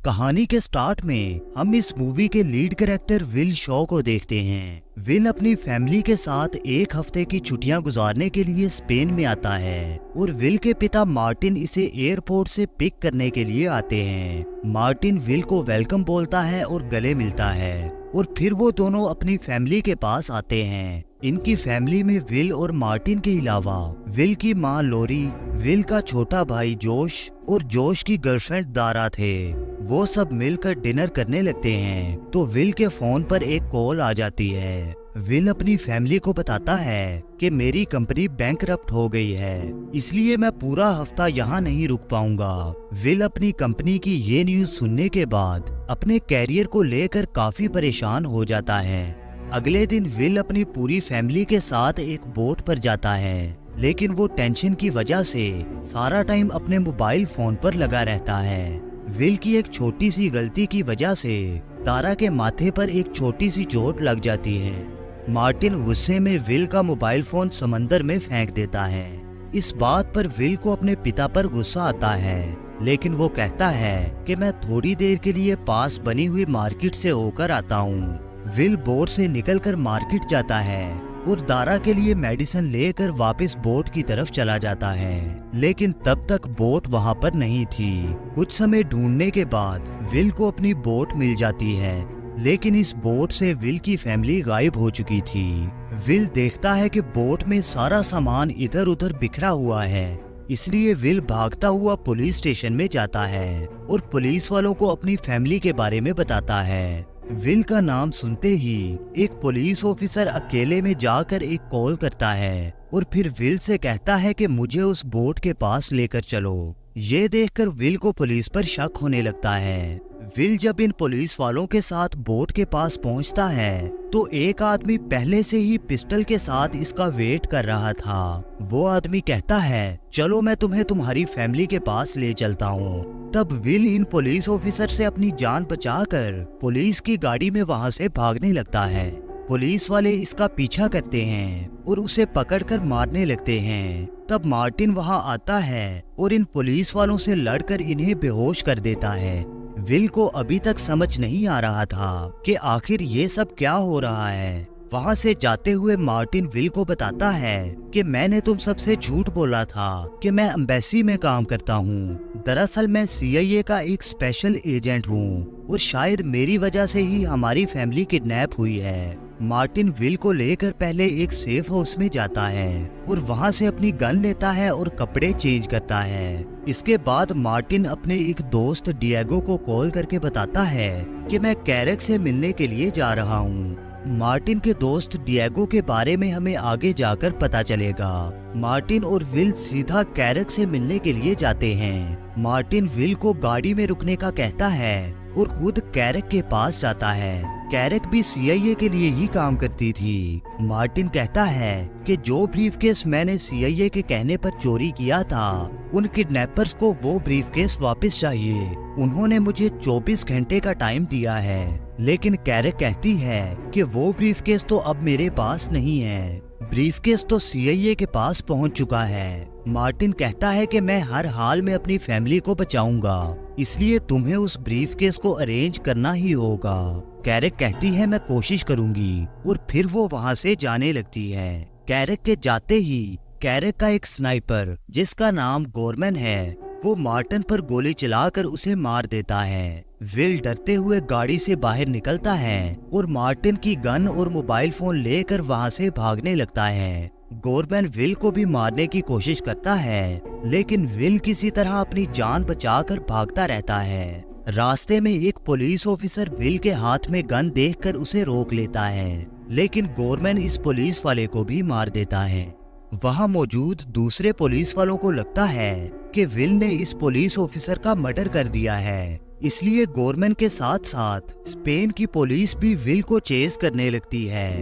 कहानी के स्टार्ट में हम इस मूवी के लीड कैरेक्टर विल शॉ को देखते हैं। विल अपनी फैमिली के साथ एक हफ्ते की छुट्टियां गुजारने के लिए स्पेन में आता है और विल के पिता मार्टिन इसे एयरपोर्ट से पिक करने के लिए आते हैं। मार्टिन विल को वेलकम बोलता है और गले मिलता है और फिर वो दोनों अपनी फैमिली के पास आते हैं। इनकी फैमिली में विल और मार्टिन के अलावा विल की माँ लोरी, विल का छोटा भाई जोश और जोश की गर्लफ्रेंड दारा थे। वो सब मिलकर डिनर करने लगते हैं तो विल के फोन पर एक कॉल आ जाती है। विल अपनी फैमिली को बताता है कि मेरी कंपनी बैंकरप्ट हो गई है, इसलिए मैं पूरा हफ्ता यहाँ नहीं रुक पाऊंगा। विल अपनी कंपनी की ये न्यूज सुनने के बाद अपने कैरियर को लेकर काफी परेशान हो जाता है। अगले दिन विल अपनी पूरी फैमिली के साथ एक बोट पर जाता है, लेकिन वो टेंशन की वजह से सारा टाइम अपने मोबाइल फोन पर लगा रहता है। विल की एक छोटी सी गलती की वजह से तारा के माथे पर एक छोटी सी चोट लग जाती है। मार्टिन गुस्से में विल का मोबाइल फोन समंदर में फेंक देता है। इस बात पर विल को अपने पिता पर गुस्सा आता है, लेकिन वो कहता है कि मैं थोड़ी देर के लिए पास बनी हुई मार्केट से होकर आता हूँ। विल बोट से निकलकर मार्केट जाता है और दारा के लिए मेडिसिन लेकर वापस बोट की तरफ चला जाता है, लेकिन तब तक बोट वहां पर नहीं थी। कुछ समय ढूंढने के बाद विल को अपनी बोट मिल जाती है, लेकिन इस बोट से विल की फैमिली गायब हो चुकी थी। विल देखता है कि बोट में सारा सामान इधर उधर बिखरा हुआ है, इसलिए विल भागता हुआ पुलिस स्टेशन में जाता है और पुलिस वालों को अपनी फैमिली के बारे में बताता है। विल का नाम सुनते ही एक पुलिस ऑफिसर अकेले में जाकर एक कॉल करता है और फिर विल से कहता है कि मुझे उस बोट के पास लेकर चलो। ये देखकर विल को पुलिस पर शक होने लगता है। विल जब इन पुलिस वालों के साथ बोट के पास पहुंचता है तो एक आदमी पहले से ही पिस्टल के साथ इसका वेट कर रहा था। वो आदमी कहता है, चलो मैं तुम्हें तुम्हारी फैमिली के पास ले चलता हूँ। तब विल इन पुलिस ऑफिसर से अपनी जान बचाकर पुलिस की गाड़ी में वहाँ से भागने लगता है। पुलिस वाले इसका पीछा करते हैं और उसे पकड़कर मारने लगते हैं। तब मार्टिन वहाँ आता है और इन पुलिस वालों से लड़कर इन्हें बेहोश कर देता है। विल को अभी तक समझ नहीं आ रहा था कि आखिर ये सब क्या हो रहा है। वहाँ से जाते हुए मार्टिन विल को बताता है कि मैंने तुम सबसे झूठ बोला था कि मैं एम्बेसी में काम करता हूँ। दरअसल मैं CIA का एक स्पेशल एजेंट हूँ और शायद मेरी वजह से ही हमारी फैमिली किडनैप हुई है। मार्टिन विल को लेकर पहले एक सेफ हाउस में जाता है और वहाँ से अपनी गन लेता है और कपड़े चेंज करता है। इसके बाद मार्टिन अपने एक दोस्त डिएगो को कॉल करके बताता है कि मैं कैरेक से मिलने के लिए जा रहा हूँ। मार्टिन के दोस्त डिएगो के बारे में हमें आगे जाकर पता चलेगा। मार्टिन और विल सीधा कैरेक से मिलने के लिए जाते हैं। मार्टिन विल को गाड़ी में रुकने का कहता है और खुद कैरेक के पास जाता है। कैरेक भी CIA के लिए ही काम करती थी। मार्टिन कहता है कि जो ब्रीफकेस मैंने CIA के कहने पर चोरी किया था, उन किडनैपर्स को वो ब्रीफकेस वापस चाहिए। उन्होंने मुझे 24 घंटे का टाइम दिया है, लेकिन कैरेक कहती है कि वो ब्रीफकेस तो अब मेरे पास नहीं है। ब्रीफकेस तो CIA के पास पहुंच चुका है। मार्टिन कहता है कि मैं हर हाल में अपनी फैमिली को बचाऊंगा, इसलिए तुम्हें उस ब्रीफकेस को अरेंज करना ही होगा। कैरेक कहती है मैं कोशिश करूंगी और फिर वो वहां से जाने लगती है। कैरेक के जाते ही कैरेक का एक स्नाइपर जिसका नाम गोरमैन है, वो मार्टिन पर गोली चलाकर उसे मार देता है। विल डरते हुए गाड़ी से बाहर निकलता है और मार्टिन की गन और मोबाइल फोन लेकर वहां से भागने लगता है। गोरमैन विल को भी मारने की कोशिश करता है, लेकिन विल किसी तरह अपनी जान बचाकर भागता रहता है। रास्ते में एक पुलिस ऑफिसर विल के हाथ में गन देखकर उसे रोक लेता है, लेकिन गोरमैन इस पुलिस वाले को भी मार देता है। वहां मौजूद दूसरे पुलिस वालों को लगता है कि विल ने इस पुलिस ऑफिसर का मर्डर कर दिया है, इसलिए गोरमैन के साथ साथ स्पेन की पुलिस भी विल को चेस करने लगती है।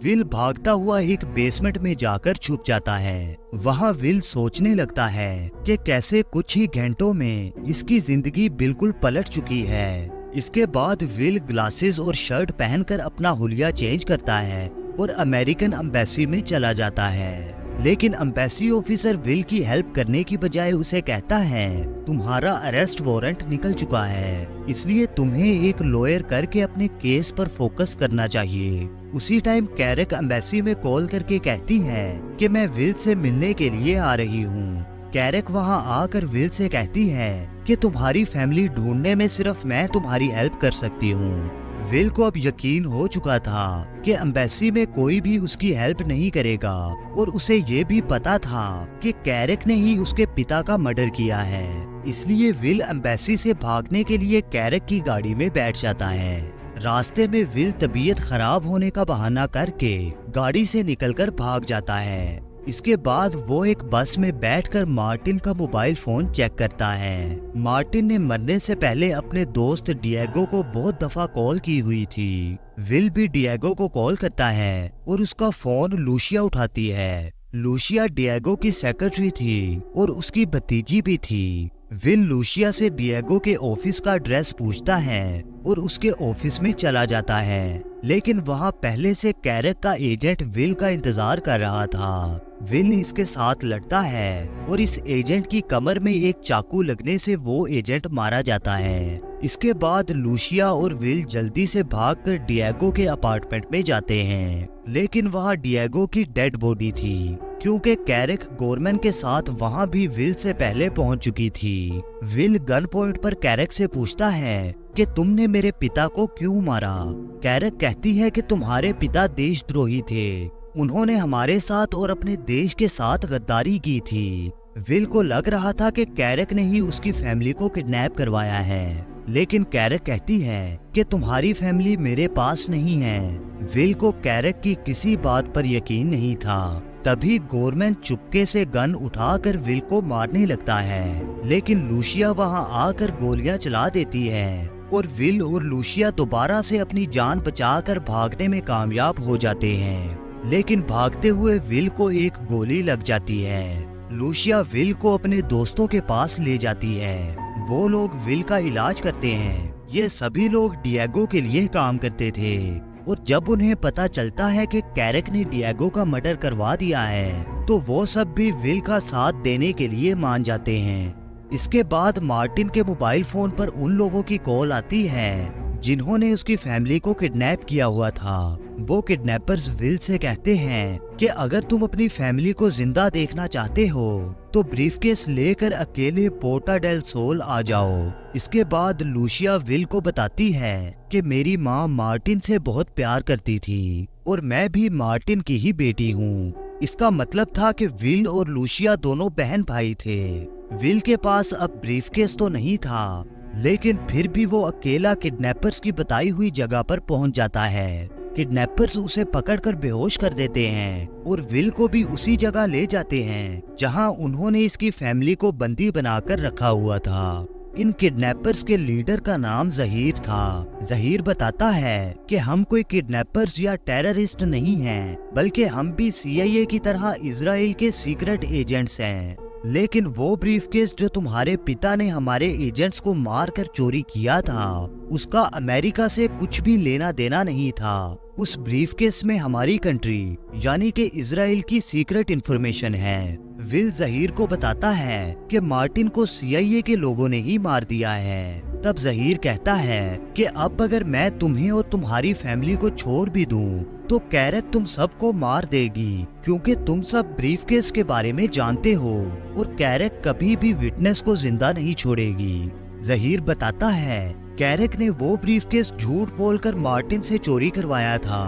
विल भागता हुआ एक बेसमेंट में जाकर छुप जाता है। वहां विल सोचने लगता है कि कैसे कुछ ही घंटों में इसकी जिंदगी बिल्कुल पलट चुकी है। इसके बाद विल ग्लासेस और शर्ट पहनकर अपना हुलिया चेंज करता है और अमेरिकन एम्बेसी में चला जाता है। लेकिन एम्बेसी ऑफिसर विल की हेल्प करने की बजाय उसे कहता है तुम्हारा अरेस्ट वारंट निकल चुका है, इसलिए तुम्हें एक लॉयर करके अपने केस पर फोकस करना चाहिए। उसी टाइम कैरेक एम्बेसी में कॉल करके कहती है कि मैं विल से मिलने के लिए आ रही हूँ। कैरेक वहाँ आकर विल से कहती है कि तुम्हारी फैमिली ढूंढने में सिर्फ मैं तुम्हारी हेल्प कर सकती हूँ। विल को अब यकीन हो चुका था कि एम्बेसी में कोई भी उसकी हेल्प नहीं करेगा और उसे ये भी पता था कि कैरेक ने ही उसके पिता का मर्डर किया है। इसलिए विल एम्बेसी से भागने के लिए कैरेक की गाड़ी में बैठ जाता है। रास्ते में विल तबीयत खराब होने का बहाना करके गाड़ी से निकलकर भाग जाता है। इसके बाद वो एक बस में बैठकर मार्टिन का मोबाइल फोन चेक करता है। मार्टिन ने मरने से पहले अपने दोस्त डिएगो को बहुत दफा कॉल की हुई थी। विल भी डिएगो को कॉल करता है और उसका फोन लूशिया उठाती है। लूशिया डिएगो की सेक्रेटरी थी और उसकी भतीजी भी थी। विल लूशिया से डिएगो के ऑफिस का एड्रेस पूछता है और उसके ऑफिस में चला जाता है, लेकिन वहाँ पहले से कैरेक का एजेंट विल का इंतजार कर रहा था। विल इसके साथ लड़ता है और इस एजेंट की कमर में एक चाकू लगने से वो एजेंट मारा जाता है। इसके बाद लूशिया और विल जल्दी से भागकर डिएगो के अपार्टमेंट में जाते हैं, लेकिन वहाँ डिएगो की डेड बॉडी थी क्योंकि कैरेक गोरमैन के साथ वहाँ भी विल से पहले पहुँच चुकी थी। विल गन पॉइंट पर कैरेक से पूछता है कि तुमने मेरे पिता को क्यों मारा। कैरेक कहती है कि तुम्हारे पिता देशद्रोही थे, उन्होंने हमारे साथ और अपने देश के साथ गद्दारी की थी। विल को लग रहा था कि कैरेक ने ही उसकी फैमिली को किडनैप करवाया है, लेकिन कैरेक कहती है कि तुम्हारी फैमिली मेरे पास नहीं है। विल को कैरेक की किसी बात पर यकीन नहीं था। तभी गोरमैन चुपके से गन उठाकर विल को मारने लगता है, लेकिन लूशिया वहां आकर गोलियां चला देती है और विल और लूशिया दोबारा से अपनी जान बचाकर भागने में कामयाब हो जाते हैं। लेकिन भागते हुए विल को एक गोली लग जाती है। लूशिया विल को अपने दोस्तों के पास ले जाती है। वो लोग विल का इलाज करते हैं। ये सभी लोग डिएगो के लिए काम करते थे और जब उन्हें पता चलता है कि कैरेक ने डिएगो का मर्डर करवा दिया है तो वो सब भी विल का साथ देने के लिए मान जाते हैं। इसके बाद मार्टिन के मोबाइल फोन पर उन लोगों की कॉल आती है जिन्होंने उसकी फैमिली को किडनैप किया हुआ था। वो किडनैपर्स विल से कहते हैं कि अगर तुम अपनी फैमिली को जिंदा देखना चाहते हो तो ब्रीफकेस लेकर अकेले पोर्टा डेल सोल आ जाओ। इसके बाद लूशिया विल को बताती है कि मेरी माँ मार्टिन से बहुत प्यार करती थी और मैं भी मार्टिन की ही बेटी हूँ। इसका मतलब था कि विल और लूशिया दोनों बहन भाई थे। विल के पास अब ब्रीफकेस तो नहीं था, लेकिन फिर भी वो अकेला किडनैपर्स की बताई हुई जगह पर पहुंच जाता है। किडनैपर्स उसे पकड़कर बेहोश कर देते हैं और विल को भी उसी जगह ले जाते हैं जहां उन्होंने इसकी फैमिली को बंदी बनाकर रखा हुआ था। इन किडनैपर्स के लीडर का नाम जहीर था। जहीर बताता है कि हम कोई किडनैपर्स या टेररिस्ट नहीं हैं, बल्कि हम भी CIA की तरह इजराइल के सीक्रेट एजेंट्स हैं। लेकिन वो ब्रीफकेस जो तुम्हारे पिता ने हमारे एजेंट्स को मारकर चोरी किया था, उसका अमेरिका से कुछ भी लेना देना नहीं था। उस ब्रीफकेस में हमारी कंट्री यानी कि इजराइल की सीक्रेट इंफॉर्मेशन है। विल जहीर को बताता है कि मार्टिन को CIA के लोगों ने ही मार दिया है। तब जहीर कहता है कि अब अगर मैं तुम्हें और तुम्हारी फैमिली को छोड़ भी दूं तो कैरेक तुम सबको मार देगी, क्योंकि तुम सब ब्रीफकेस के बारे में जानते हो और कैरेक कभी भी विटनेस को जिंदा नहीं छोड़ेगी। जहीर बताता है कैरेक ने वो ब्रीफकेस झूठ बोलकर मार्टिन से चोरी करवाया था।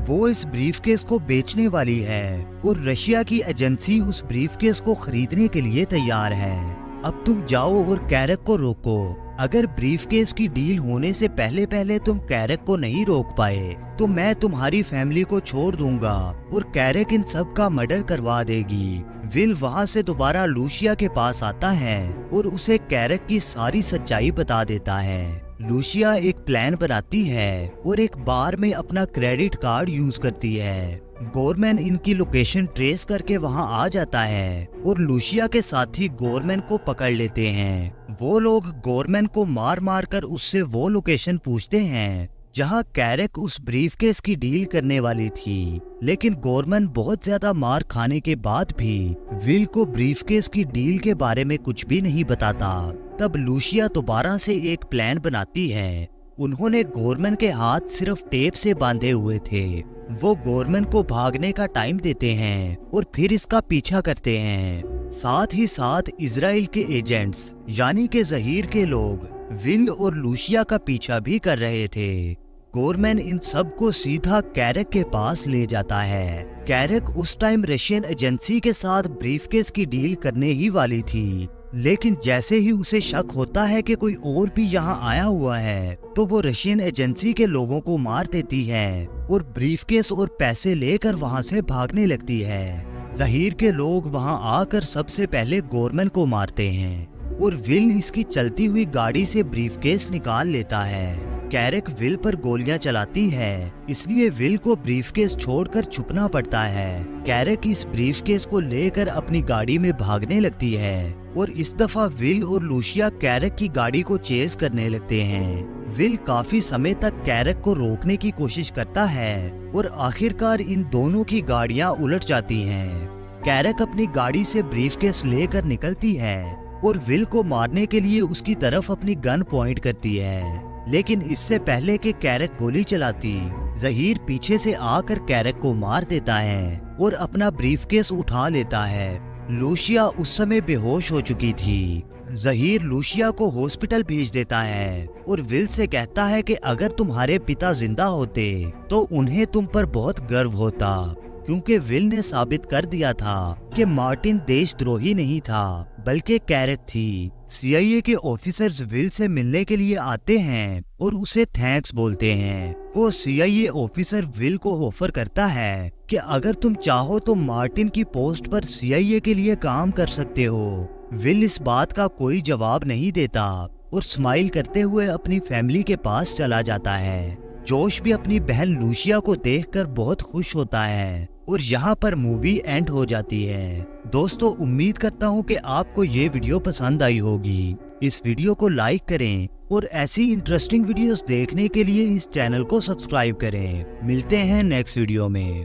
वो इस ब्रीफकेस को बेचने वाली है और रशिया की एजेंसी उस ब्रीफकेस को खरीदने के लिए तैयार है। अब तुम जाओ और कैरेक को रोको। अगर ब्रीफकेस की डील होने से पहले पहले तुम कैरेक को नहीं रोक पाए तो मैं तुम्हारी फैमिली को छोड़ दूंगा और कैरेक इन सब का मर्डर करवा देगी। विल वहां से दोबारा लूशिया के पास आता है और उसे कैरेक की सारी सच्चाई बता देता है। लूशिया एक प्लान बनाती है और एक बार में अपना क्रेडिट कार्ड यूज करती है। गोरमैन इनकी लोकेशन ट्रेस करके वहां आ जाता है और लूशिया के साथी गोरमैन को पकड़ लेते हैं। वो लोग गोरमैन को मार मार कर उससे वो लोकेशन पूछते हैं जहां कैरेक उस ब्रीफकेस की डील करने वाली थी, लेकिन गोरमैन बहुत ज्यादा मार खाने के बाद भी विल को ब्रीफकेस की डील के बारे में कुछ भी नहीं बताता। तब लूशिया दोबारा से एक प्लान बनाती है। उन्होंने गोरमैन के हाथ सिर्फ टेप से बांधे हुए थे। वो गोरमैन को भागने का टाइम देते हैं और फिर इसका पीछा करते हैं। साथ ही साथ इजराइल के एजेंट्स यानी के ज़हीर के लोग विल और लूशिया का पीछा भी कर रहे थे। गोरमैन इन सब को सीधा कैरेक के पास ले जाता है। कैरेक उस टाइम रशियन एजेंसी के साथ ब्रीफकेस की डील करने ही वाली थी, लेकिन जैसे ही उसे शक होता है कि कोई और भी यहाँ आया हुआ है, तो वो रशियन एजेंसी के लोगों को मार देती है और ब्रीफकेस और पैसे लेकर वहाँ से भागने लगती है। ज़हीर के लोग वहाँ आकर सबसे पहले गोरमैन को मारते हैं और विल इसकी चलती हुई गाड़ी से ब्रीफकेस निकाल लेता है। कैरेक विल पर गोलियां चलाती है, इसलिए विल को ब्रीफकेस छोड़कर छुपना पड़ता है। कैरेक इस ब्रीफकेस को लेकर अपनी गाड़ी में भागने लगती है और इस दफा विल और लूशिया कैरेक की गाड़ी को चेज करने लगते हैं। विल काफी समय तक कैरेक को रोकने की कोशिश करता है और आखिरकार इन दोनों की गाड़ियां उलट जाती हैं। कैरेक अपनी गाड़ी से ब्रीफकेस लेकर निकलती है और विल को मारने के लिए उसकी तरफ अपनी गन पॉइंट करती है, लेकिन इससे पहले कि कैरेक गोली चलाती, ज़हीर पीछे से आकर कैरेक को मार देता है और अपना ब्रीफकेस उठा लेता है। लूशिया उस समय बेहोश हो चुकी थी। ज़हीर लूशिया को हॉस्पिटल भेज देता है और विल से कहता है कि अगर तुम्हारे पिता जिंदा होते तो उन्हें तुम पर बहुत गर्व होता, क्योंकि विल ने साबित कर दिया था कि मार्टिन देशद्रोही नहीं था बल्कि कैरेक थी। CIA के ऑफिसर्स विल से मिलने के लिए आते हैं और उसे थैंक्स बोलते हैं। वो CIA ऑफिसर विल को ऑफर करता है कि अगर तुम चाहो तो मार्टिन की पोस्ट पर CIA के लिए काम कर सकते हो। विल इस बात का कोई जवाब नहीं देता और स्माइल करते हुए अपनी फैमिली के पास चला जाता है। जोश भी अपनी बहन लूशिया को देखकर बहुत खुश होता है और यहाँ पर मूवी एंड हो जाती है। दोस्तों, उम्मीद करता हूँ कि आपको ये वीडियो पसंद आई होगी। इस वीडियो को लाइक करें और ऐसी इंटरेस्टिंग वीडियोस देखने के लिए इस चैनल को सब्सक्राइब करें। मिलते हैं नेक्स्ट वीडियो में।